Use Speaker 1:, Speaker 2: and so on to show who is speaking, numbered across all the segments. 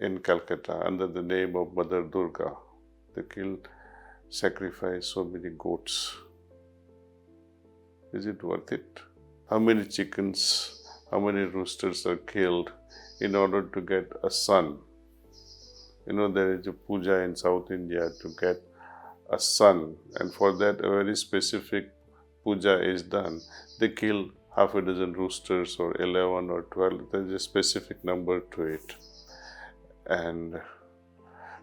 Speaker 1: in Calcutta under the name of Mother Durga. They sacrifice so many goats. Is it worth it? How many chickens, how many roosters are killed in order to get a son? There is a puja in South India to get a son, and for that a very specific puja is done. They kill half a dozen roosters or 11 or 12. There is a specific number to it. And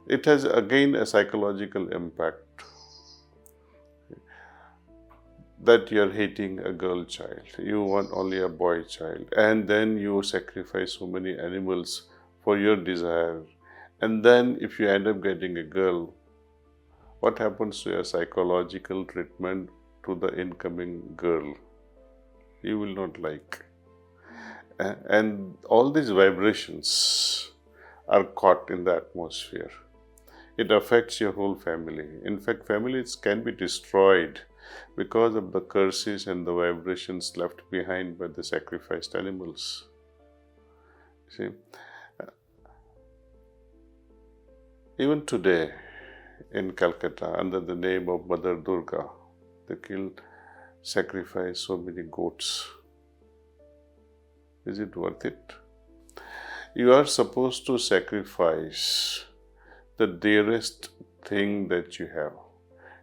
Speaker 1: it has again a psychological impact that you are hating a girl child. You want only a boy child. And then you sacrifice so many animals for your desire. And then if you end up getting a girl, what happens to your psychological treatment to the incoming girl? You will not like. And all these vibrations are caught in the atmosphere. It affects your whole family. In fact, families can be destroyed because of the curses and the vibrations left behind by the sacrificed animals. See, even today in Calcutta, under the name of Mother Durga, they sacrifice so many goats. Is it worth it? You are supposed to sacrifice the dearest thing that you have.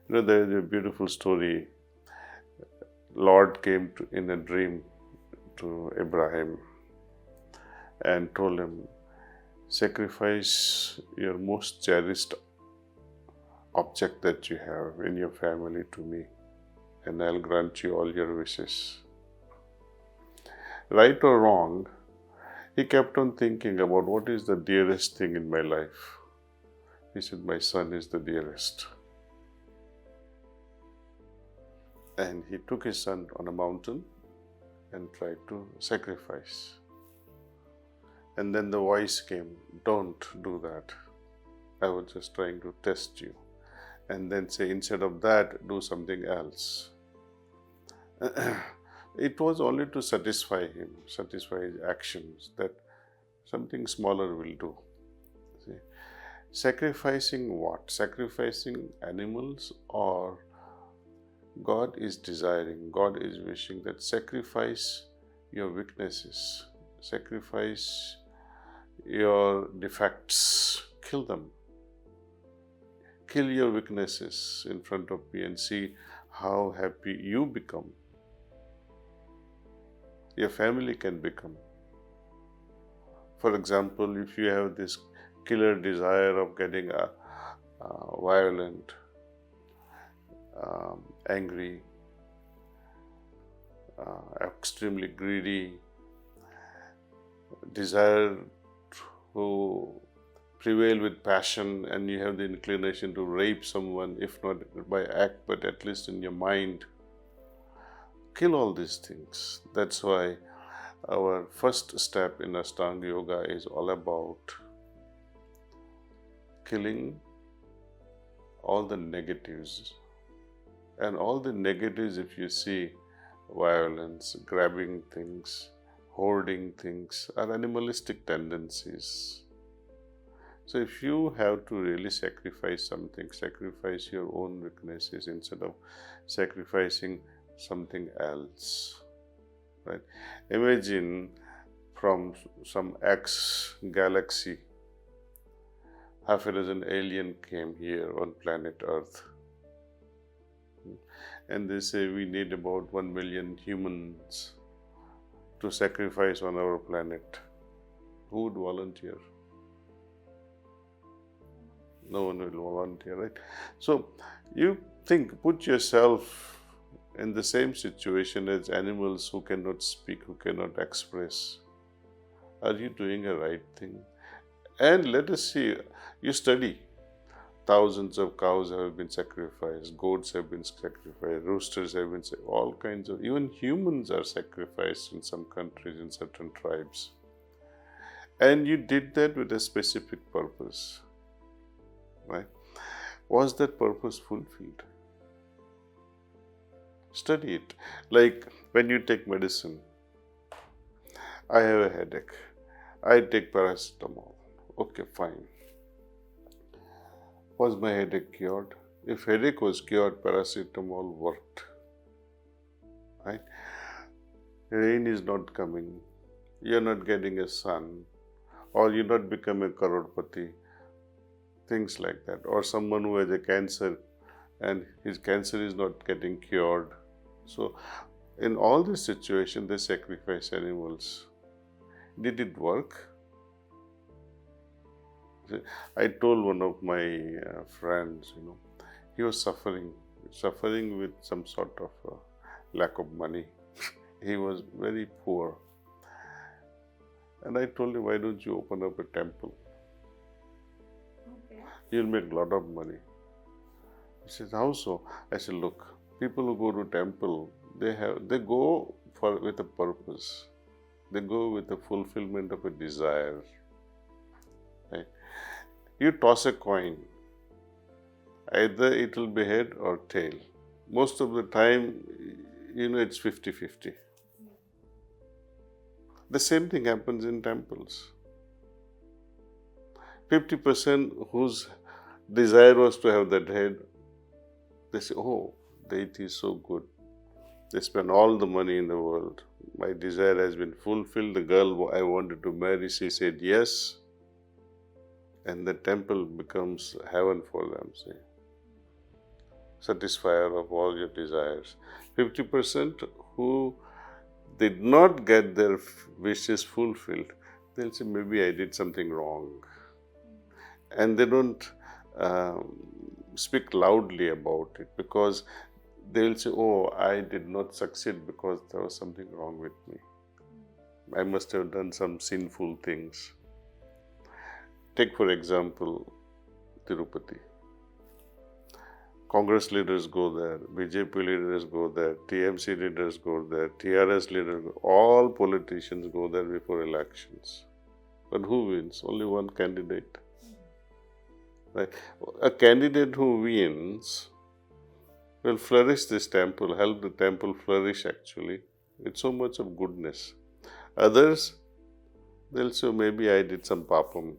Speaker 1: There is a beautiful story. Lord came in a dream to Abraham and told him, sacrifice your most cherished object that you have in your family to me, and I'll grant you all your wishes. Right or wrong, he kept on thinking about what is the dearest thing in my life. He said, my son is the dearest. And he took his son on a mountain and tried to sacrifice. And then the voice came, don't do that. I was just trying to test you. And then say, instead of that, do something else. It was only to satisfy him, satisfy his actions, that something smaller will do. See? Sacrificing what? Sacrificing animals, or God is desiring, God is wishing that sacrifice your weaknesses, sacrifice your defects, kill them. Kill your weaknesses in front of me and see how happy you become. Your family can become. For example, if you have this killer desire of getting violent, angry, extremely greedy, desire to prevail with passion, and you have the inclination to rape someone, if not by act, but at least in your mind. Kill all these things. That's why our first step in Ashtanga Yoga is all about killing all the negatives. And all the negatives, if you see, violence, grabbing things, hoarding things, are animalistic tendencies. So if you have to really sacrifice something, sacrifice your own weaknesses instead of sacrificing something else, right? Imagine from some X galaxy, half a dozen alien came here on planet Earth. And they say we need about 1 million humans to sacrifice on our planet. Who would volunteer? No one will volunteer, right? So you think, put yourself in the same situation as animals who cannot speak, who cannot express. Are you doing a right thing? And let us see, you study. Thousands of cows have been sacrificed, goats have been sacrificed, roosters have been sacrificed, all kinds of, even humans are sacrificed in some countries, in certain tribes. And you did that with a specific purpose, right? Was that purpose fulfilled? Study it. Like when you take medicine, I have a headache, I take paracetamol. Okay, fine. Was my headache cured? If headache was cured, paracetamol worked. Right? Rain is not coming. You're not getting a son, or you not become a crorepati. Things like that. Or someone who has a cancer and his cancer is not getting cured. So, in all these situations, they sacrifice animals. Did it work? I told one of my friends, he was suffering with some sort of lack of money. He was very poor. And I told him, why don't you open up a temple?
Speaker 2: Okay.
Speaker 1: You'll make a lot of money. He says, how so? I said, look, people who go to temple, they go with a purpose. They go with the fulfillment of a desire. Right? You toss a coin, either it will be head or tail. Most of the time, it's 50-50. The same thing happens in temples. 50% whose desire was to have that head, they say, oh, deity is so good. They spend all the money in the world. My desire has been fulfilled. The girl I wanted to marry, she said yes. And the temple becomes heaven for them, say. Satisfier of all your desires. 50% who did not get their wishes fulfilled, they'll say, maybe I did something wrong. And they don't speak loudly about it, because they'll say, oh, I did not succeed because there was something wrong with me. I must have done some sinful things. Take, for example, Tirupati. Congress leaders go there, BJP leaders go there, TMC leaders go there, TRS leaders go, all politicians go there before elections. But who wins? Only one candidate. Right? A candidate who wins will flourish this temple, help the temple flourish actually, with so much of goodness. Others, they'll say, maybe I did some papam.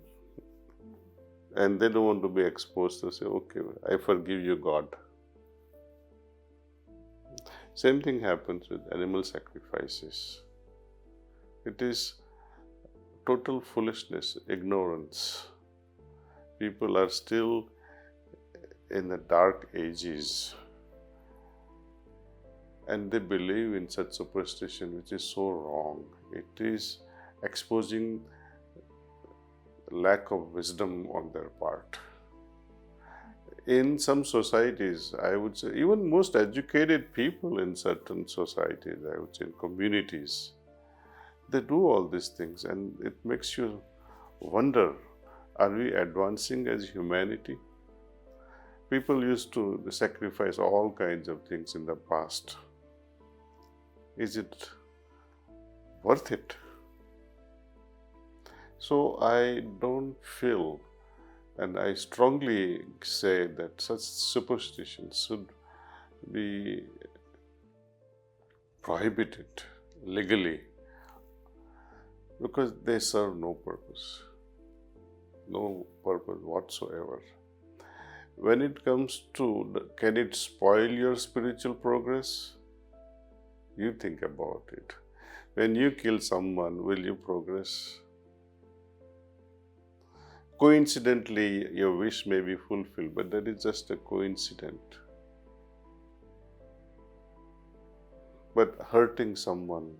Speaker 1: And they don't want to be exposed to say, okay, I forgive you, God. Same thing happens with animal sacrifices. It is total foolishness, ignorance. People are still in the dark ages, and they believe in such superstition, which is so wrong. It is exposing lack of wisdom on their part. In some societies, I would say, even most educated people in certain societies, I would say in communities, they do all these things, and it makes you wonder, are we advancing as humanity? People used to sacrifice all kinds of things in the past. Is it worth it? So I don't feel, and I strongly say that such superstitions should be prohibited legally, because they serve no purpose whatsoever. When it comes to, can it spoil your spiritual progress? You think about it. When you kill someone, will you progress? Coincidentally, your wish may be fulfilled, but that is just a coincidence. But hurting someone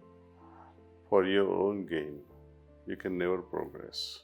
Speaker 1: for your own gain, you can never progress.